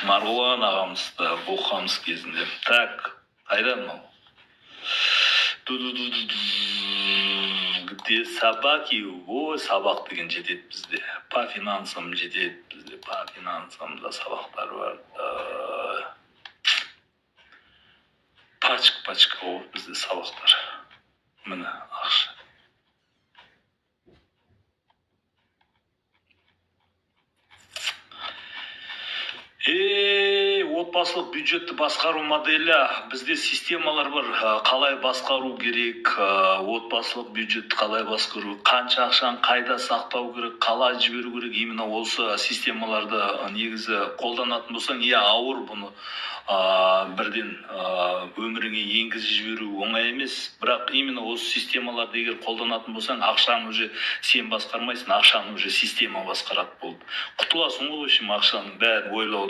Марғұлан ағамызды оқығамыз кезінде. Так, қайда мынау? Где собаки? Ой, сабақ деген жетеді бізде. По финансам жетеді бізде. По финансамда сабақтар бар. Пачка ол бізде сабақтар. Міне ақша. Отбасылық бюджетті басқару моделі. Бізде системалар бар. Қалай басқару керек, отбасылық бюджетті қалай басқару, қанша ақшаны қайда сақтау керек, қалай жіберу керек. Именно осы системаларды негізі қолданатын болсаң, ауыр бұны бірден өміріңе енгізіп жіберу оңай емес. Бірақ именно осы системаларды егер қолданатын болсаң, ақшаны уже сен басқармайсың, ақшаны уже система басқарады болды. Құтыласың ғой, ақшаның бәрін ойлау.